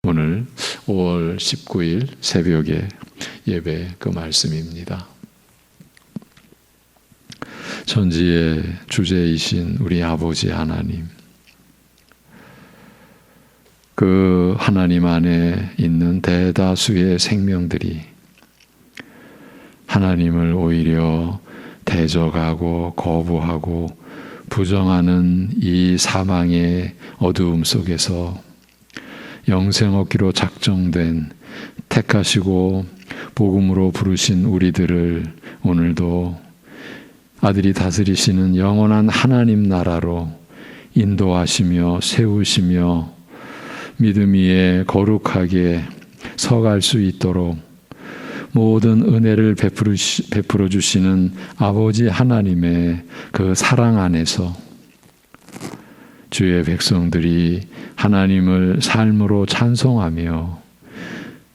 오늘 5월 19일 새벽에 예배 그 말씀입니다. 천지의 주제이신 우리 아버지 하나님, 그 하나님 안에 있는 대다수의 생명들이 하나님을 오히려 대적하고 거부하고 부정하는 이 사망의 어두움 속에서 영생 얻기로 작정된 택하시고 복음으로 부르신 우리들을 오늘도 아들이 다스리시는 영원한 하나님 나라로 인도하시며 세우시며 믿음 위에 거룩하게 서갈 수 있도록 모든 은혜를 베풀어 주시는 아버지 하나님의 그 사랑 안에서 주의 백성들이 하나님을 삶으로 찬송하며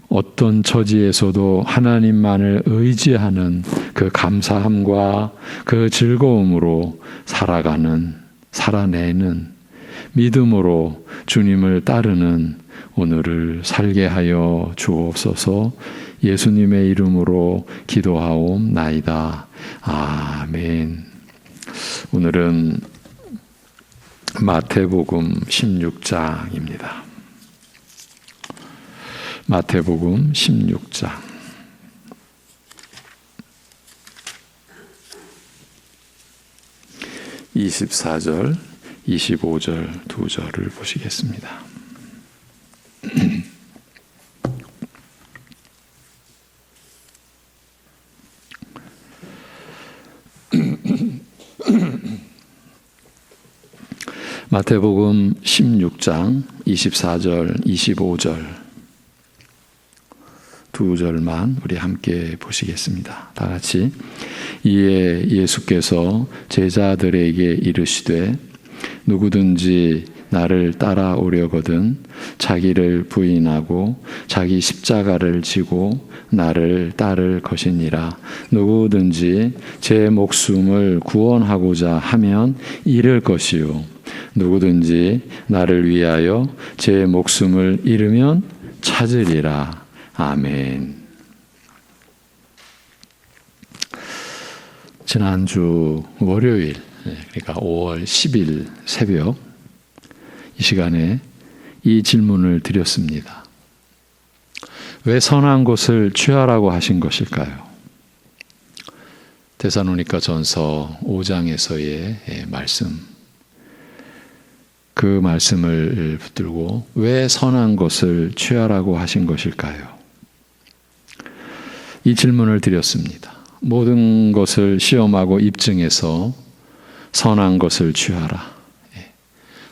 어떤 처지에서도 하나님만을 의지하는 그 감사함과 그 즐거움으로 살아내는 믿음으로 주님을 따르는 오늘을 살게 하여 주옵소서. 예수님의 이름으로 기도하옵나이다. 아멘. 오늘은 마태복음 16장입니다. 마태복음 16장 24절, 25절 두 절을 보시겠습니다. 마태복음 16장 24절, 25절 두 절만 우리 함께 보시겠습니다. 다 같이. 이에 예수께서 제자들에게 이르시되 누구든지 나를 따라오려거든 자기를 부인하고 자기 십자가를 지고 나를 따를 것이니라. 누구든지 제 목숨을 구원하고자 하면 잃을 것이요 누구든지 나를 위하여 제 목숨을 잃으면 찾으리라. 아멘. 지난주 월요일, 그러니까 5월 10일 새벽 이 시간에 이 질문을 드렸습니다. 왜 선한 것을 취하라고 하신 것일까요? 데살로니가 전서 5장에서의 말씀, 그 말씀을 붙들고 왜 선한 것을 취하라고 하신 것일까요? 이 질문을 드렸습니다. 모든 것을 시험하고 입증해서 선한 것을 취하라.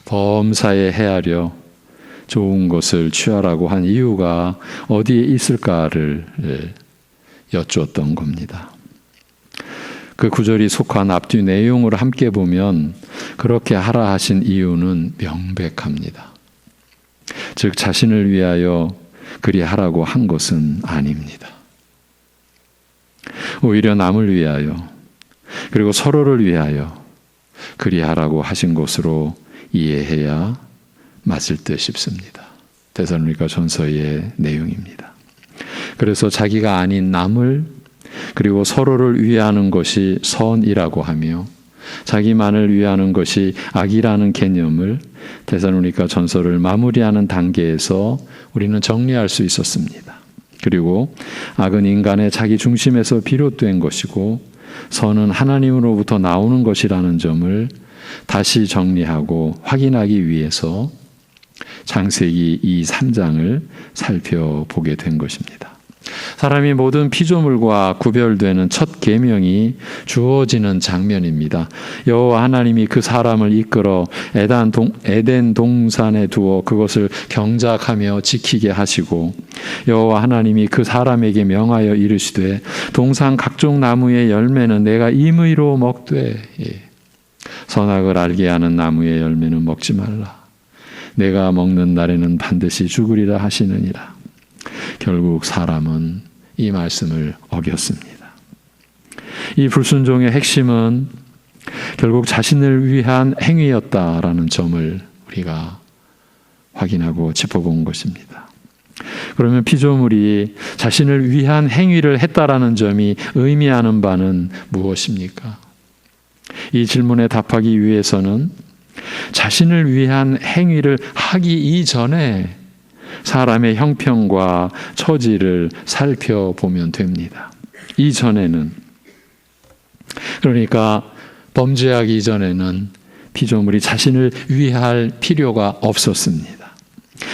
범사에 헤아려 좋은 것을 취하라고 한 이유가 어디에 있을까를 여쭈었던 겁니다. 그 구절이 속한 앞뒤 내용을 함께 보면 그렇게 하라 하신 이유는 명백합니다. 즉 자신을 위하여 그리 하라고 한 것은 아닙니다. 오히려 남을 위하여 그리고 서로를 위하여 그리 하라고 하신 것으로 이해해야 맞을 듯 싶습니다. 데살로니가 전서의 내용입니다. 그래서 자기가 아닌 남을 그리고 서로를 위하는 것이 선이라고 하며 자기만을 위하는 것이 악이라는 개념을 데살로니가 전서를 마무리하는 단계에서 우리는 정리할 수 있었습니다. 그리고 악은 인간의 자기 중심에서 비롯된 것이고 선은 하나님으로부터 나오는 것이라는 점을 다시 정리하고 확인하기 위해서 창세기 2~3장을 살펴보게 된 것입니다. 사람이 모든 피조물과 구별되는 첫 계명이 주어지는 장면입니다. 여호와 하나님이 그 사람을 이끌어 에덴 동산에 두어 그것을 경작하며 지키게 하시고 여호와 하나님이 그 사람에게 명하여 이르시되 동산 각종 나무의 열매는 내가 임의로 먹되 선악을 알게 하는 나무의 열매는 먹지 말라. 내가 먹는 날에는 반드시 죽으리라 하시느니라. 결국 사람은 이 말씀을 어겼습니다. 이 불순종의 핵심은 결국 자신을 위한 행위였다라는 점을 우리가 확인하고 짚어본 것입니다. 그러면 피조물이 자신을 위한 행위를 했다라는 점이 의미하는 바는 무엇입니까? 이 질문에 답하기 위해서는 자신을 위한 행위를 하기 이전에 사람의 형편과 처지를 살펴보면 됩니다. 이전에는, 그러니까 범죄하기 이전에는 피조물이 자신을 위할 필요가 없었습니다.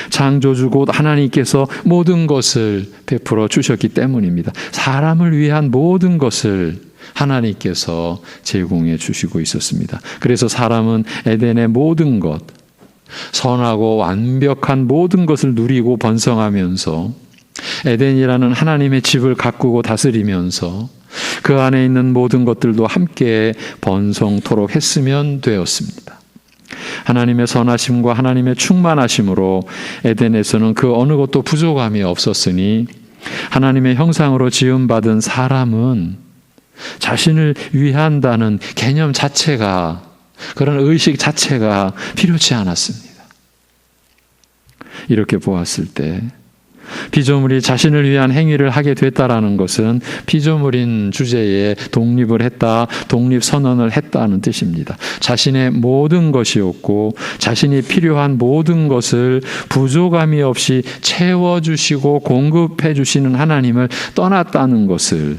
창조주 곧 하나님께서 모든 것을 베풀어 주셨기 때문입니다. 사람을 위한 모든 것을 하나님께서 제공해 주시고 있었습니다. 그래서 사람은 에덴의 모든 것, 선하고 완벽한 모든 것을 누리고 번성하면서 에덴이라는 하나님의 집을 가꾸고 다스리면서 그 안에 있는 모든 것들도 함께 번성토록 했으면 되었습니다. 하나님의 선하심과 하나님의 충만하심으로 에덴에서는 그 어느 것도 부족함이 없었으니 하나님의 형상으로 지음받은 사람은 자신을 위한다는 개념 자체가, 그런 의식 자체가 필요치 않았습니다. 이렇게 보았을 때 피조물이 자신을 위한 행위를 하게 됐다라는 것은 피조물인 주제에 독립을 했다, 독립선언을 했다는 뜻입니다. 자신의 모든 것이었고 자신이 필요한 모든 것을 부족함이 없이 채워주시고 공급해 주시는 하나님을 떠났다는 것을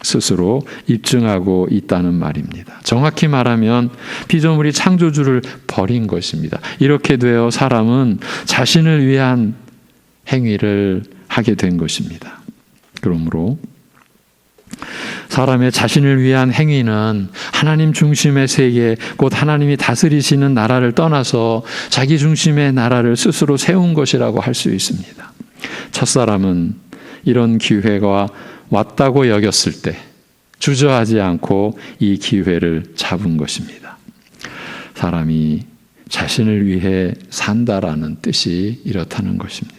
스스로 입증하고 있다는 말입니다. 정확히 말하면 피조물이 창조주를 버린 것입니다. 이렇게 되어 사람은 자신을 위한 행위를 하게 된 것입니다. 그러므로 사람의 자신을 위한 행위는 하나님 중심의 세계, 곧 하나님이 다스리시는 나라를 떠나서 자기 중심의 나라를 스스로 세운 것이라고 할 수 있습니다. 첫사람은 이런 기회가 왔다고 여겼을 때 주저하지 않고 이 기회를 잡은 것입니다. 사람이 자신을 위해 산다라는 뜻이 이렇다는 것입니다.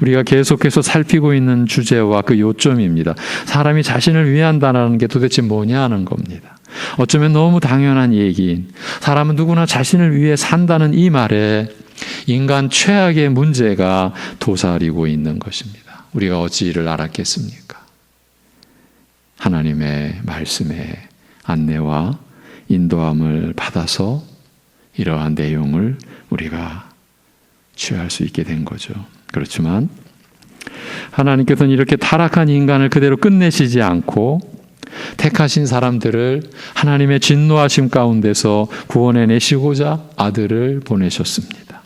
우리가 계속해서 살피고 있는 주제와 그 요점입니다. 사람이 자신을 위한다는 게 도대체 뭐냐 하는 겁니다. 어쩌면 너무 당연한 얘기인, 사람은 누구나 자신을 위해 산다는 이 말에 인간 최악의 문제가 도사리고 있는 것입니다. 우리가 어찌 이를 알았겠습니까? 하나님의 말씀의 안내와 인도함을 받아서 이러한 내용을 우리가 취할 수 있게 된 거죠. 그렇지만 하나님께서는 이렇게 타락한 인간을 그대로 끝내시지 않고 택하신 사람들을 하나님의 진노하심 가운데서 구원해 내시고자 아들을 보내셨습니다.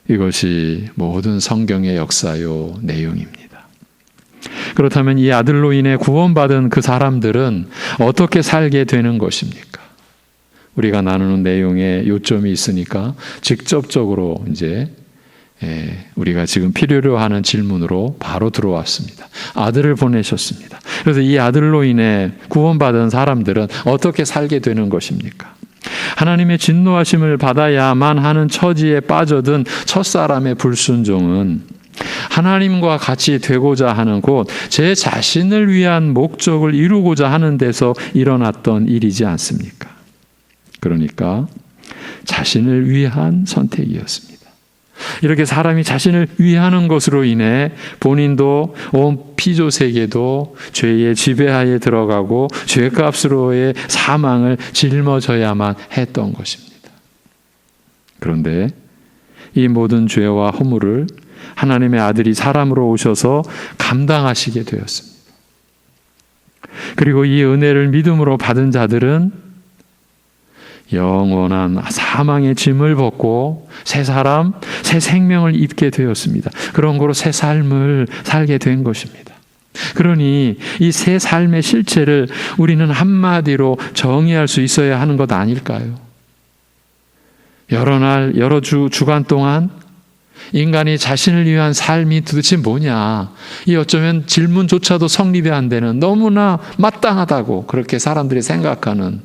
이것이 모든 성경의 역사요 내용입니다. 그렇다면 이 아들로 인해 구원받은 그 사람들은 어떻게 살게 되는 것입니까? 우리가 나누는 내용에 요점이 있으니까 직접적으로 이제 우리가 지금 필요로 하는 질문으로 바로 들어왔습니다. 아들을 보내셨습니다. 그래서 이 아들로 인해 구원받은 사람들은 어떻게 살게 되는 것입니까? 하나님의 진노하심을 받아야만 하는 처지에 빠져든 첫사람의 불순종은 하나님과 같이 되고자 하는 곧 제 자신을 위한 목적을 이루고자 하는 데서 일어났던 일이지 않습니까? 그러니까 자신을 위한 선택이었습니다. 이렇게 사람이 자신을 위하는 것으로 인해 본인도 온 피조 세계도 죄의 지배하에 들어가고 죄값으로의 사망을 짊어져야만 했던 것입니다. 그런데 이 모든 죄와 허물을 하나님의 아들이 사람으로 오셔서 감당하시게 되었습니다. 그리고 이 은혜를 믿음으로 받은 자들은 영원한 사망의 짐을 벗고 새 사람, 새 생명을 입게 되었습니다. 그런 거로 새 삶을 살게 된 것입니다. 그러니 이 새 삶의 실체를 우리는 한마디로 정의할 수 있어야 하는 것 아닐까요? 여러 날, 여러 주간 동안 인간이 자신을 위한 삶이 도대체 뭐냐? 이 어쩌면 질문조차도 성립이 안 되는, 너무나 마땅하다고 그렇게 사람들이 생각하는,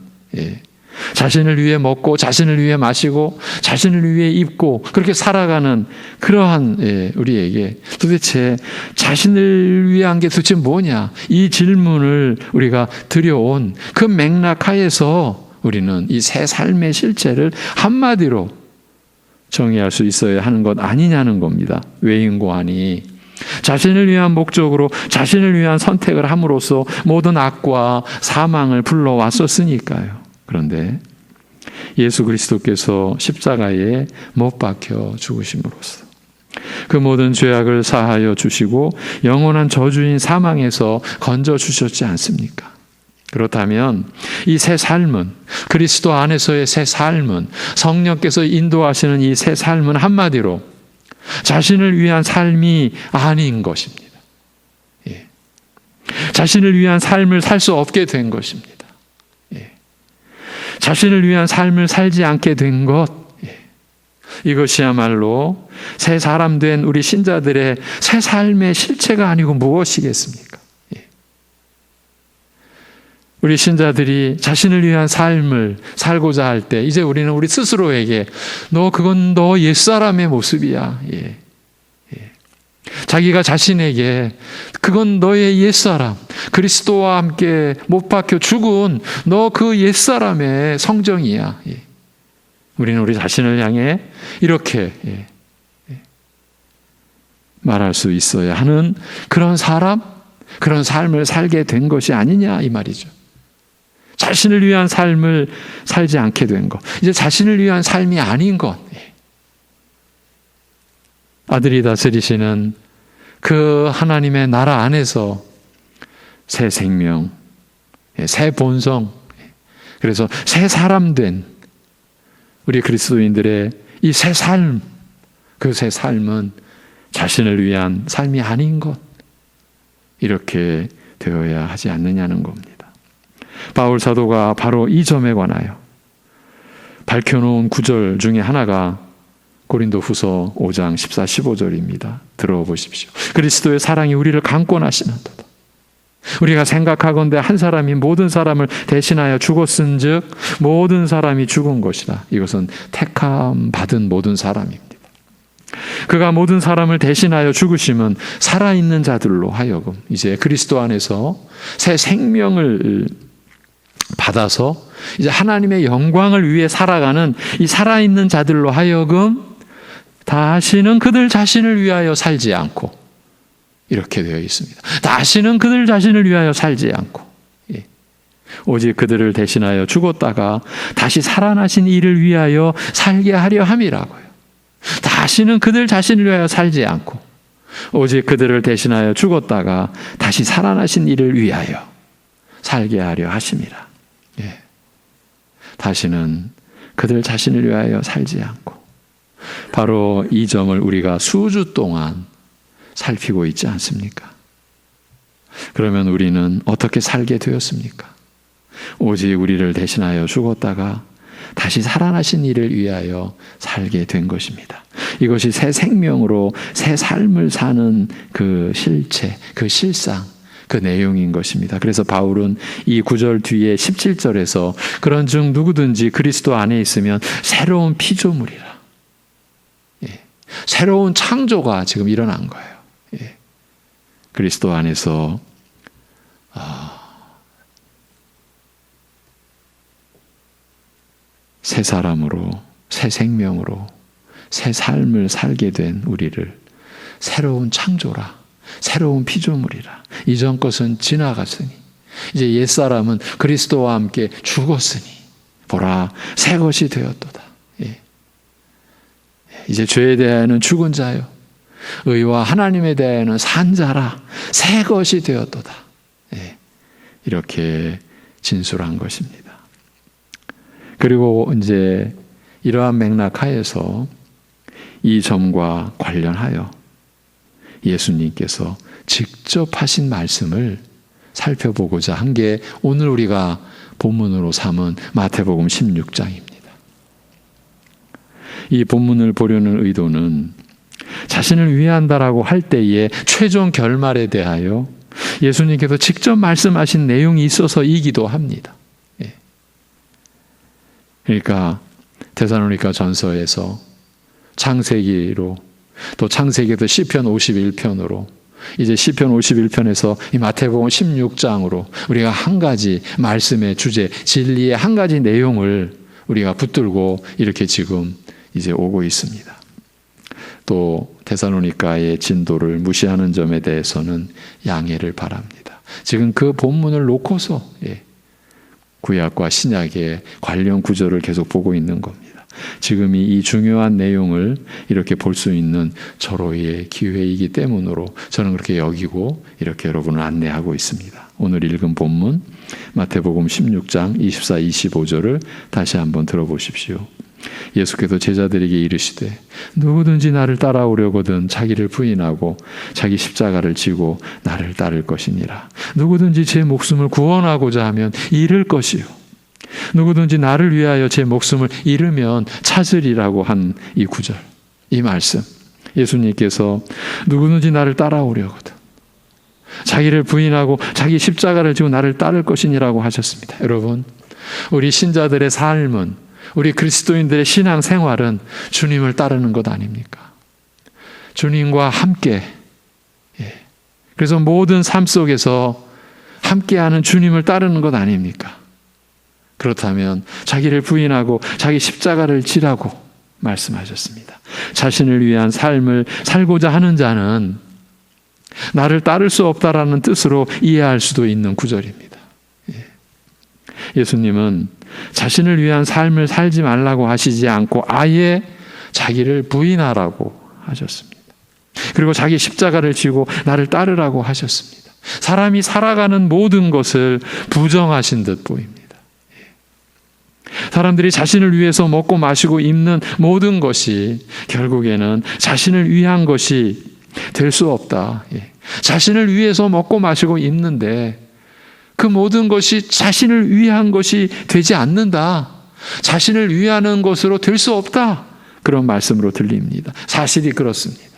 자신을 위해 먹고 자신을 위해 마시고 자신을 위해 입고 그렇게 살아가는 그러한 우리에게 도대체 자신을 위한 게 도대체 뭐냐? 이 질문을 우리가 들여온 그 맥락 하에서 우리는 이 새 삶의 실체를 한마디로 정의할 수 있어야 하는 것 아니냐는 겁니다. 외인고안이 자신을 위한 목적으로 자신을 위한 선택을 함으로써 모든 악과 사망을 불러왔었으니까요. 그런데 예수 그리스도께서 십자가에 못 박혀 죽으심으로써 그 모든 죄악을 사하여 주시고 영원한 저주인 사망에서 건져 주셨지 않습니까? 그렇다면 이 새 삶은, 그리스도 안에서의 새 삶은, 성령께서 인도하시는 이 새 삶은 한마디로 자신을 위한 삶이 아닌 것입니다. 예. 자신을 위한 삶을 살 수 없게 된 것입니다. 예. 자신을 위한 삶을 살지 않게 된 것, 이것이야말로 새 사람 된 우리 신자들의 새 삶의 실체가 아니고 무엇이겠습니까? 우리 신자들이 자신을 위한 삶을 살고자 할 때 이제 우리는 우리 스스로에게 그건 너 옛사람의 모습이야. 자기가 자신에게 그건 너의 옛사람, 그리스도와 함께 못 박혀 죽은 너 그 옛사람의 성정이야. 우리는 우리 자신을 향해 이렇게 말할 수 있어야 하는 그런 사람, 그런 삶을 살게 된 것이 아니냐 이 말이죠. 자신을 위한 삶을 살지 않게 된 것, 이제 자신을 위한 삶이 아닌 것, 아들이 다스리시는 그 하나님의 나라 안에서 새 생명, 새 본성, 그래서 새 사람 된 우리 그리스도인들의 이 새 삶, 그 새 삶은 자신을 위한 삶이 아닌 것, 이렇게 되어야 하지 않느냐는 겁니다. 바울 사도가 바로 이 점에 관하여 밝혀놓은 구절 중에 하나가 고린도후서 5장 14, 15절입니다. 들어보십시오. 그리스도의 사랑이 우리를 강권하시는도다. 우리가 생각하건대 한 사람이 모든 사람을 대신하여 죽었은즉 모든 사람이 죽은 것이다. 이것은 택함 받은 모든 사람입니다. 그가 모든 사람을 대신하여 죽으심은 살아있는 자들로 하여금 이제 그리스도 안에서 새 생명을 받아서 이제 하나님의 영광을 위해 살아가는 이 살아있는 자들로 하여금 다시는 그들 자신을 위하여 살지 않고, 이렇게 되어 있습니다. 다시는 그들 자신을 위하여 살지 않고 오직 그들을 대신하여 죽었다가 다시 살아나신 이를 위하여 살게 하려 함이라고요. 다시는 그들 자신을 위하여 살지 않고 오직 그들을 대신하여 죽었다가 다시 살아나신 이를 위하여 살게 하려 하심이라. 다시는 그들 자신을 위하여 살지 않고, 바로 이 점을 우리가 수주 동안 살피고 있지 않습니까? 그러면 우리는 어떻게 살게 되었습니까? 오직 우리를 대신하여 죽었다가 다시 살아나신 이를 위하여 살게 된 것입니다. 이것이 새 생명으로 새 삶을 사는 그 실체, 그 실상, 그 내용인 것입니다. 그래서 바울은 이 9절 뒤에 17절에서 그런즉 누구든지 그리스도 안에 있으면 새로운 피조물이라. 새로운 창조가 지금 일어난 거예요. 그리스도 안에서 새 사람으로, 새 생명으로, 새 삶을 살게 된 우리를 새로운 창조라, 새로운 피조물이라. 이전 것은 지나갔으니 이제 옛사람은 그리스도와 함께 죽었으니 보라 새 것이 되었도다. 이제 죄에 대하여는 죽은 자요 의와 하나님에 대하여는 산 자라 새 것이 되었도다. 이렇게 진술한 것입니다. 그리고 이제 이러한 맥락 하에서 이 점과 관련하여 예수님께서 직접 하신 말씀을 살펴보고자 한 게 오늘 우리가 본문으로 삼은 마태복음 16장입니다. 이 본문을 보려는 의도는 자신을 위한다라고 할 때의 최종 결말에 대하여 예수님께서 직접 말씀하신 내용이 있어서이기도 합니다. 그러니까 데살로니가 전서에서 창세기로 또 창세기에서 시편 51편으로 이제 시편 51편에서 이 마태복음 16장으로 우리가 한 가지 말씀의 주제, 진리의 한 가지 내용을 우리가 붙들고 이렇게 지금 이제 오고 있습니다. 또 데살로니가의 진도를 무시하는 점에 대해서는 양해를 바랍니다. 지금 그 본문을 놓고서 구약과 신약의 관련 구절을 계속 보고 있는 겁니다. 지금이 이 중요한 내용을 이렇게 볼 수 있는 절호의 기회이기 때문으로 저는 그렇게 여기고 이렇게 여러분을 안내하고 있습니다. 오늘 읽은 본문 마태복음 16장 24, 25절을 다시 한번 들어보십시오. 예수께서 제자들에게 이르시되 누구든지 나를 따라오려거든 자기를 부인하고 자기 십자가를 지고 나를 따를 것이니라. 누구든지 제 목숨을 구원하고자 하면 잃을 것이요 누구든지 나를 위하여 제 목숨을 잃으면 찾으리라고 한 이 구절, 이 말씀, 예수님께서 누구든지 나를 따라오려거든 자기를 부인하고 자기 십자가를 지고 나를 따를 것이니라고 하셨습니다. 여러분, 우리 신자들의 삶은, 우리 그리스도인들의 신앙 생활은 주님을 따르는 것 아닙니까? 주님과 함께, 그래서 모든 삶 속에서 함께하는 주님을 따르는 것 아닙니까? 그렇다면 자기를 부인하고 자기 십자가를 지라고 말씀하셨습니다. 자신을 위한 삶을 살고자 하는 자는 나를 따를 수 없다라는 뜻으로 이해할 수도 있는 구절입니다. 예수님은 자신을 위한 삶을 살지 말라고 하시지 않고 아예 자기를 부인하라고 하셨습니다. 그리고 자기 십자가를 지고 나를 따르라고 하셨습니다. 사람이 살아가는 모든 것을 부정하신 듯 보입니다. 사람들이 자신을 위해서 먹고 마시고 입는 모든 것이 결국에는 자신을 위한 것이 될 수 없다. 자신을 위해서 먹고 마시고 입는데 그 모든 것이 자신을 위한 것이 되지 않는다. 자신을 위하는 것으로 될 수 없다. 그런 말씀으로 들립니다. 사실이 그렇습니다.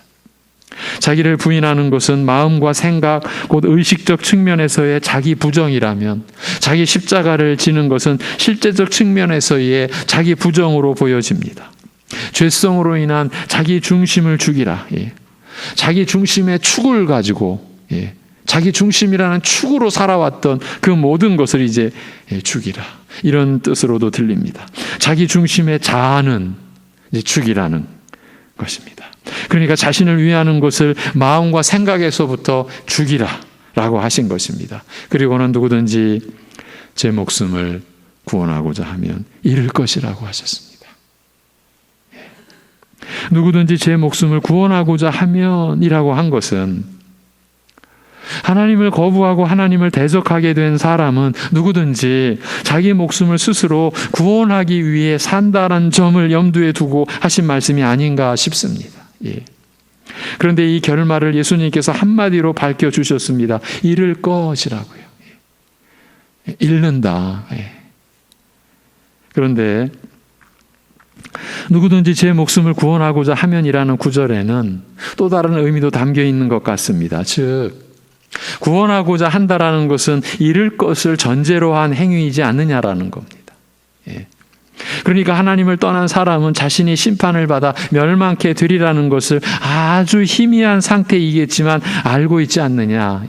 자기를 부인하는 것은 마음과 생각, 곧 의식적 측면에서의 자기 부정이라면 자기 십자가를 지는 것은 실제적 측면에서의 자기 부정으로 보여집니다. 죄성으로 인한 자기 중심을 죽이라. 자기 중심의 축을 가지고 자기 중심이라는 축으로 살아왔던 그 모든 것을 이제 죽이라. 이런 뜻으로도 들립니다. 자기 중심의 자아는 이제 죽이라는 것입니다. 그러니까 자신을 위하는 것을 마음과 생각에서부터 죽이라 라고 하신 것입니다. 그리고는 누구든지 제 목숨을 구원하고자 하면 잃을 것이라고 하셨습니다. 누구든지 제 목숨을 구원하고자 하면 이라고 한 것은 하나님을 거부하고 하나님을 대적하게 된 사람은 누구든지 자기 목숨을 스스로 구원하기 위해 산다는 점을 염두에 두고 하신 말씀이 아닌가 싶습니다. 그런데 이 결말을 예수님께서 한마디로 밝혀주셨습니다. 잃을 것이라고요. 잃는다. 그런데 누구든지 제 목숨을 구원하고자 하면이라는 구절에는 또 다른 의미도 담겨 있는 것 같습니다. 즉 구원하고자 한다라는 것은 잃을 것을 전제로 한 행위이지 않느냐라는 겁니다. 그러니까 하나님을 떠난 사람은 자신이 심판을 받아 멸망케 되리라는 것을 아주 희미한 상태이겠지만 알고 있지 않느냐.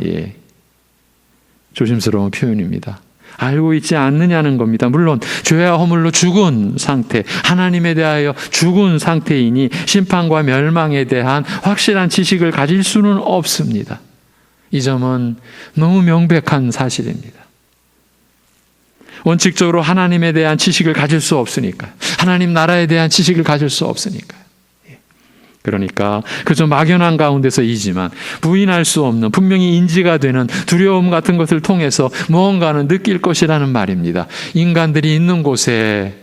조심스러운 표현입니다. 알고 있지 않느냐는 겁니다. 물론 죄와 허물로 죽은 상태, 하나님에 대하여 죽은 상태이니 심판과 멸망에 대한 확실한 지식을 가질 수는 없습니다. 이 점은 너무 명백한 사실입니다. 원칙적으로 하나님에 대한 지식을 가질 수 없으니까요. 하나님 나라에 대한 지식을 가질 수 없으니까요. 그러니까 그저 막연한 가운데서이지만 부인할 수 없는 분명히 인지가 되는 두려움 같은 것을 통해서 무언가는 느낄 것이라는 말입니다. 인간들이 있는 곳에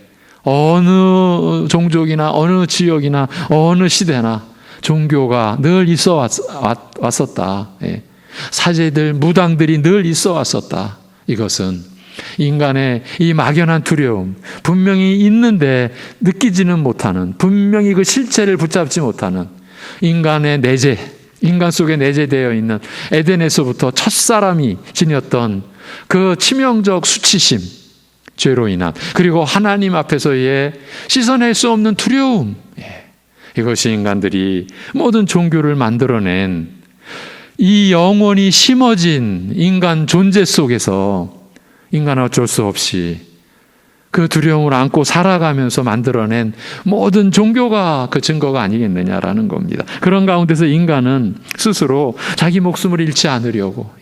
어느 종족이나 어느 지역이나 어느 시대나 종교가 늘 있어 왔었다. 사제들, 무당들이 늘 있어 왔었다. 이것은 인간의 이 막연한 두려움, 분명히 있는데 느끼지는 못하는, 분명히 그 실체를 붙잡지 못하는 인간의 내재, 인간 속에 내재되어 있는 에덴에서부터 첫사람이 지녔던 그 치명적 수치심, 죄로 인한, 그리고 하나님 앞에서의 씻어낼 수 없는 두려움, 이것이 인간들이 모든 종교를 만들어낸 이 영원히 심어진 인간 존재 속에서 인간은 어쩔 수 없이 그 두려움을 안고 살아가면서 만들어낸 모든 종교가 그 증거가 아니겠느냐라는 겁니다. 그런 가운데서 인간은 스스로 자기 목숨을 잃지 않으려고,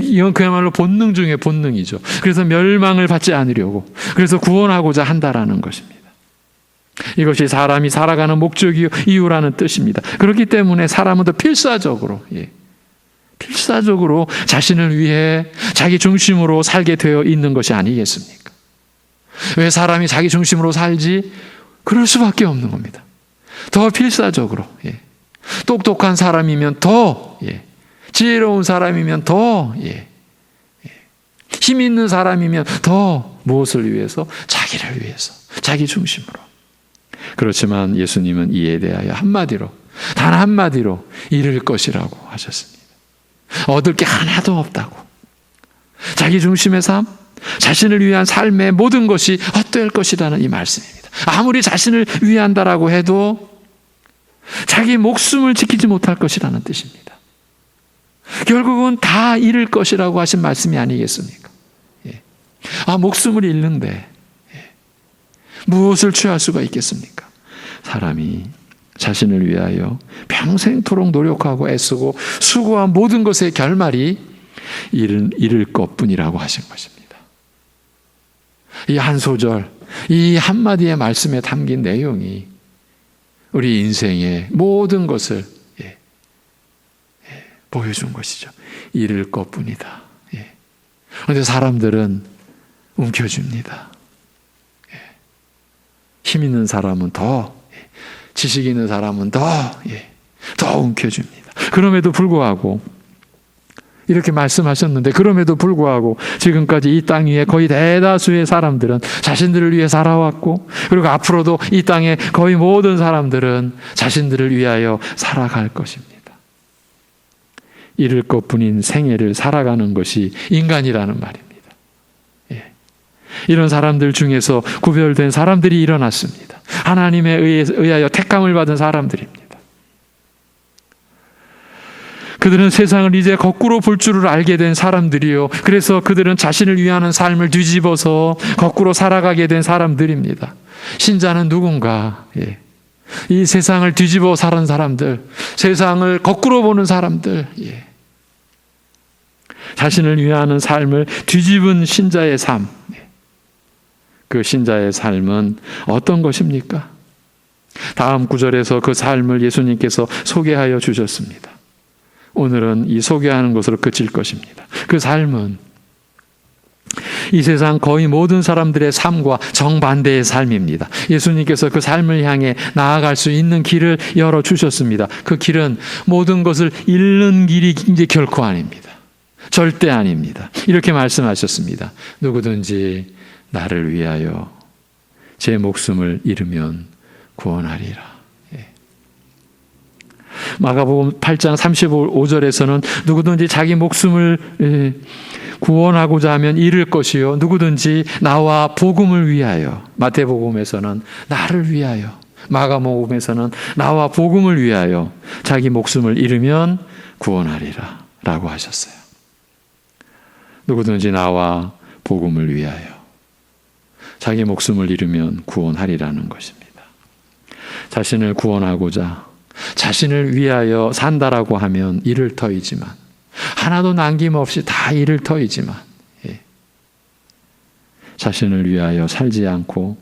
이건 그야말로 본능 중에 본능이죠. 그래서 멸망을 받지 않으려고, 그래서 구원하고자 한다라는 것입니다. 이것이 사람이 살아가는 목적이요 이유라는 뜻입니다. 그렇기 때문에 사람은 더 필사적으로 자신을 위해 자기 중심으로 살게 되어 있는 것이 아니겠습니까? 왜 사람이 자기 중심으로 살지? 그럴 수밖에 없는 겁니다. 더 필사적으로, 똑똑한 사람이면 더, 지혜로운 사람이면 더, 힘 있는 사람이면 더 무엇을 위해서? 자기를 위해서, 자기 중심으로. 그렇지만 예수님은 이에 대하여 단 한마디로 잃을 것이라고 하셨습니다. 얻을 게 하나도 없다고. 자기 중심의 삶, 자신을 위한 삶의 모든 것이 헛될 것이라는 이 말씀입니다. 아무리 자신을 위한다라고 해도 자기 목숨을 지키지 못할 것이라는 뜻입니다. 결국은 다 잃을 것이라고 하신 말씀이 아니겠습니까? 목숨을 잃는데 무엇을 취할 수가 있겠습니까? 사람이 자신을 위하여 평생토록 노력하고 애쓰고 수고한 모든 것의 결말이 잃을 것뿐이라고 하신 것입니다. 이 한 소절, 이 한마디의 말씀에 담긴 내용이 우리 인생의 모든 것을 보여준 것이죠. 잃을 것뿐이다. 그런데 사람들은 움켜줍니다. 힘 있는 사람은 더, 지식 있는 사람은 더 움켜줍니다. 그럼에도 불구하고 이렇게 말씀하셨는데, 그럼에도 불구하고 지금까지 이 땅 위에 거의 대다수의 사람들은 자신들을 위해 살아왔고, 그리고 앞으로도 이 땅의 거의 모든 사람들은 자신들을 위하여 살아갈 것입니다. 잃을 것뿐인 생애를 살아가는 것이 인간이라는 말입니다. 이런 사람들 중에서 구별된 사람들이 일어났습니다. 하나님에 의하여 택함을 받은 사람들입니다. 그들은 세상을 이제 거꾸로 볼 줄을 알게 된 사람들이요. 그래서 그들은 자신을 위하는 삶을 뒤집어서 거꾸로 살아가게 된 사람들입니다. 신자는 누군가? 이 세상을 뒤집어 사는 사람들, 세상을 거꾸로 보는 사람들, 자신을 위하는 삶을 뒤집은 신자의 삶. 그 신자의 삶은 어떤 것입니까? 다음 구절에서 그 삶을 예수님께서 소개하여 주셨습니다. 오늘은 이 소개하는 것으로 그칠 것입니다. 그 삶은 이 세상 거의 모든 사람들의 삶과 정반대의 삶입니다. 예수님께서 그 삶을 향해 나아갈 수 있는 길을 열어주셨습니다. 그 길은 모든 것을 잃는 길이 이제 결코 아닙니다. 절대 아닙니다. 이렇게 말씀하셨습니다. 누구든지 나를 위하여 제 목숨을 잃으면 구원하리라. 마가복음 8장 35절에서는 누구든지 자기 목숨을 구원하고자 하면 잃을 것이요, 누구든지 나와 복음을 위하여, 마태복음에서는 나를 위하여, 마가복음에서는 나와 복음을 위하여 자기 목숨을 잃으면 구원하리라 라고 하셨어요. 누구든지 나와 복음을 위하여 자기 목숨을 잃으면 구원하리라는 것입니다. 자신을 구원하고자, 자신을 위하여 산다라고 하면 잃을 터이지만, 하나도 남김없이 다 잃을 터이지만, 자신을 위하여 살지 않고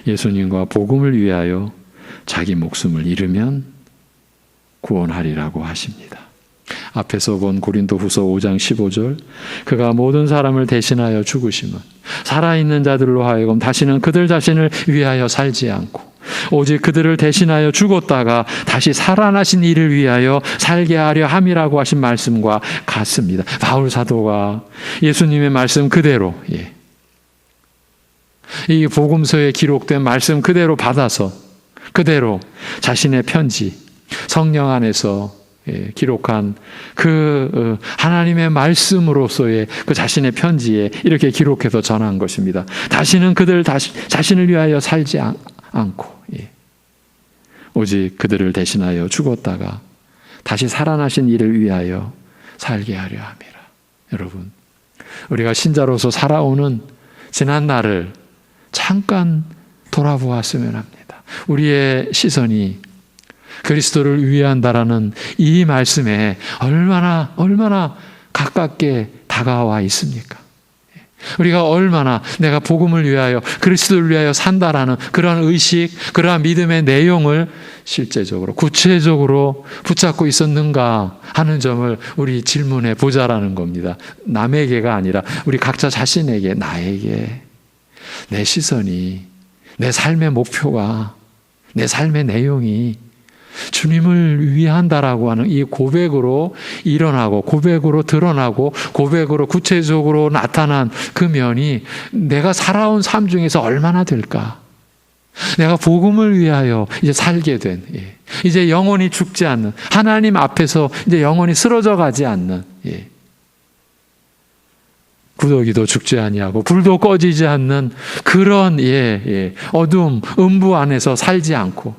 예수님과 복음을 위하여 자기 목숨을 잃으면 구원하리라고 하십니다. 앞에서 본 고린도후서 5장 15절, 그가 모든 사람을 대신하여 죽으심은 살아있는 자들로 하여금 다시는 그들 자신을 위하여 살지 않고 오직 그들을 대신하여 죽었다가 다시 살아나신 이를 위하여 살게 하려 함이라고 하신 말씀과 같습니다. 바울 사도가 예수님의 말씀 그대로, 이 복음서에 기록된 말씀 그대로 받아서 그대로 자신의 편지, 성령 안에서 기록한 그 하나님의 말씀으로서의 그 자신의 편지에 이렇게 기록해서 전한 것입니다. 다시는 그들 자신을 위하여 살지 않고 오직 그들을 대신하여 죽었다가 다시 살아나신 이를 위하여 살게 하려 함이라. 여러분, 우리가 신자로서 살아오는 지난 날을 잠깐 돌아보았으면 합니다. 우리의 시선이 그리스도를 위한다라는 이 말씀에 얼마나 가깝게 다가와 있습니까? 우리가 얼마나 내가 복음을 위하여 그리스도를 위하여 산다라는 그런 의식, 그러한 믿음의 내용을 실제적으로 구체적으로 붙잡고 있었는가 하는 점을 우리 질문해 보자라는 겁니다. 남에게가 아니라 우리 각자 자신에게, 나에게 내 시선이, 내 삶의 목표가, 내 삶의 내용이 주님을 위한다라고 하는 이 고백으로 일어나고, 고백으로 드러나고, 고백으로 구체적으로 나타난 그 면이 내가 살아온 삶 중에서 얼마나 될까? 내가 복음을 위하여 이제 살게 된, 이제 영원히 죽지 않는, 하나님 앞에서 이제 영원히 쓰러져 가지 않는, 구더기도 죽지 아니하고 불도 꺼지지 않는 그런 어둠, 음부 안에서 살지 않고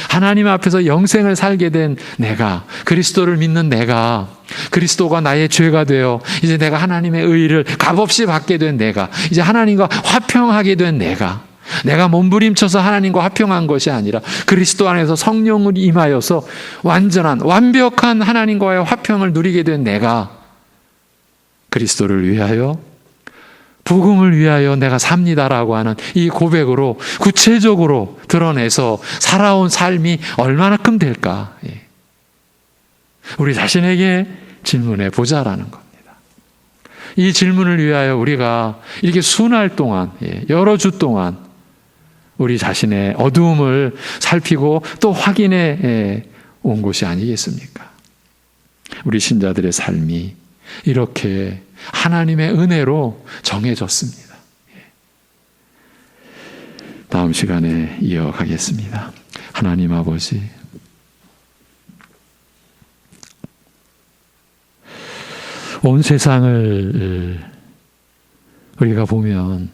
하나님 앞에서 영생을 살게 된 내가, 그리스도를 믿는 내가, 그리스도가 나의 죄가 되어 이제 내가 하나님의 의의를 값없이 받게 된 내가, 이제 하나님과 화평하게 된 내가 몸부림쳐서 하나님과 화평한 것이 아니라 그리스도 안에서 성령을 임하여서 완벽한 하나님과의 화평을 누리게 된 내가 그리스도를 위하여, 복음을 위하여 내가 삽니다라고 하는 이 고백으로 구체적으로 드러내서 살아온 삶이 얼마나큼 될까? 우리 자신에게 질문해 보자라는 겁니다. 이 질문을 위하여 우리가 이렇게 수날 동안, 여러 주 동안 우리 자신의 어두움을 살피고 또 확인해 온 것이 아니겠습니까? 우리 신자들의 삶이 이렇게 하나님의 은혜로 정해졌습니다. 다음 시간에 이어가겠습니다. 하나님 아버지, 온 세상을 우리가 보면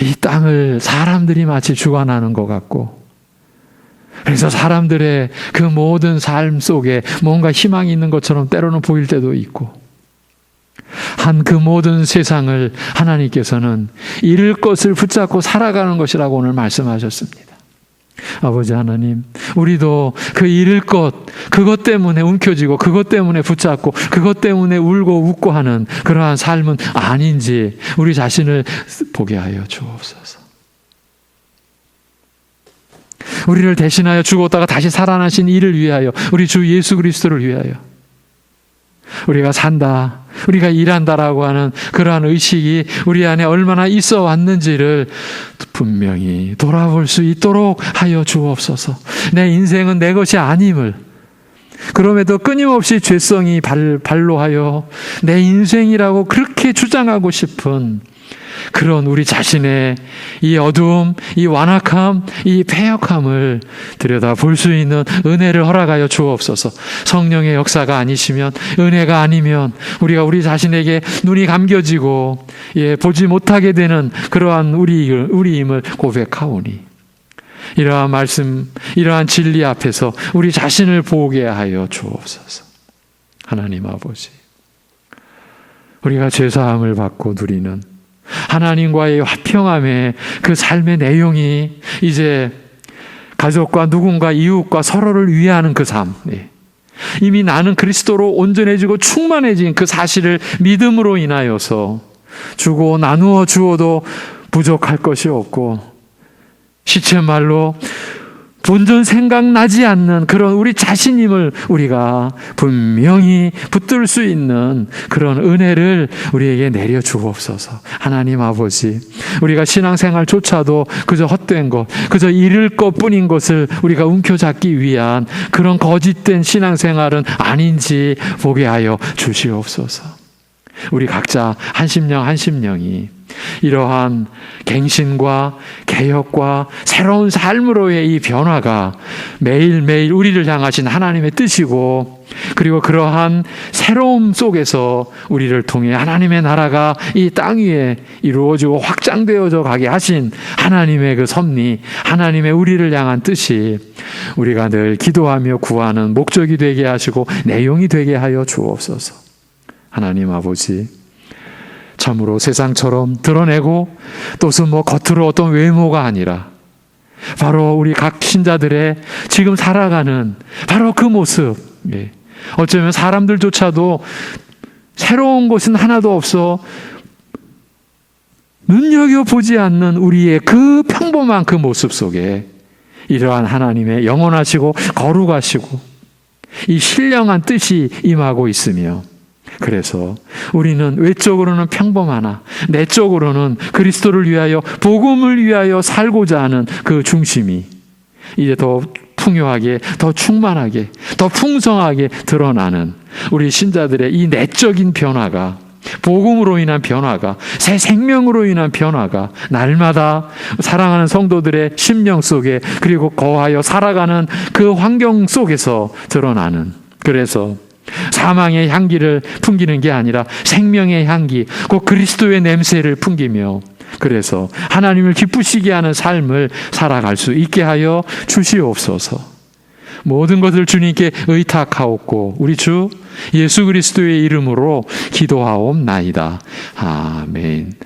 이 땅을 사람들이 마치 주관하는 것 같고, 그래서 사람들의 그 모든 삶 속에 뭔가 희망이 있는 것처럼 때로는 보일 때도 있고, 그 모든 세상을 하나님께서는 잃을 것을 붙잡고 살아가는 것이라고 오늘 말씀하셨습니다. 아버지 하나님, 우리도 그 잃을 것, 그것 때문에 움켜쥐고 그것 때문에 붙잡고 그것 때문에 울고 웃고 하는 그러한 삶은 아닌지 우리 자신을 보게 하여 주옵소서. 우리를 대신하여 죽었다가 다시 살아나신 이를 위하여, 우리 주 예수 그리스도를 위하여 우리가 산다, 우리가 일한다라고 하는 그러한 의식이 우리 안에 얼마나 있어 왔는지를 분명히 돌아볼 수 있도록 하여 주옵소서. 내 인생은 내 것이 아님을, 그럼에도 끊임없이 죄성이 발로하여 내 인생이라고 그렇게 주장하고 싶은 그런 우리 자신의 이 어두움, 이 완악함, 이 패역함을 들여다볼 수 있는 은혜를 허락하여 주옵소서. 성령의 역사가 아니시면, 은혜가 아니면 우리가 우리 자신에게 눈이 감겨지고 보지 못하게 되는 그러한 우리임을 고백하오니, 이러한 말씀, 이러한 진리 앞에서 우리 자신을 보게 하여 주옵소서. 하나님 아버지, 우리가 죄사함을 받고 누리는 하나님과의 화평함의 그 삶의 내용이 이제 가족과 누군가 이웃과 서로를 위하는 그 삶, 이미 나는 그리스도로 온전해지고 충만해진 그 사실을 믿음으로 인하여서 주고 나누어 주어도 부족할 것이 없고, 시체말로 본전 생각나지 않는 그런 우리 자신임을 우리가 분명히 붙들 수 있는 그런 은혜를 우리에게 내려 주옵소서. 하나님 아버지, 우리가 신앙생활조차도 그저 헛된 것, 그저 잃을 것뿐인 것을 우리가 움켜잡기 위한 그런 거짓된 신앙생활은 아닌지 보게 하여 주시옵소서. 우리 각자 한 심령이 이러한 갱신과 개혁과 새로운 삶으로의 이 변화가 매일매일 우리를 향하신 하나님의 뜻이고, 그리고 그러한 새로움 속에서 우리를 통해 하나님의 나라가 이 땅 위에 이루어지고 확장되어져 가게 하신 하나님의 그 섭리, 하나님의 우리를 향한 뜻이 우리가 늘 기도하며 구하는 목적이 되게 하시고 내용이 되게 하여 주옵소서. 하나님 아버지, 참으로 세상처럼 드러내고 또는 겉으로 어떤 외모가 아니라 바로 우리 각 신자들의 지금 살아가는 바로 그 모습. 어쩌면 사람들조차도 새로운 것은 하나도 없어 눈여겨보지 않는 우리의 그 평범한 그 모습 속에 이러한 하나님의 영원하시고 거룩하시고 이 신령한 뜻이 임하고 있으며, 그래서 우리는 외적으로는 평범하나 내적으로는 그리스도를 위하여 복음을 위하여 살고자 하는 그 중심이 이제 더 풍요하게, 더 충만하게, 더 풍성하게 드러나는 우리 신자들의 이 내적인 변화가, 복음으로 인한 변화가, 새 생명으로 인한 변화가 날마다 사랑하는 성도들의 심령 속에, 그리고 거하여 살아가는 그 환경 속에서 드러나는, 그래서 사망의 향기를 풍기는 게 아니라 생명의 향기, 곧 그리스도의 냄새를 풍기며, 그래서 하나님을 기쁘시게 하는 삶을 살아갈 수 있게 하여 주시옵소서. 모든 것을 주님께 의탁하옵고 우리 주 예수 그리스도의 이름으로 기도하옵나이다. 아멘.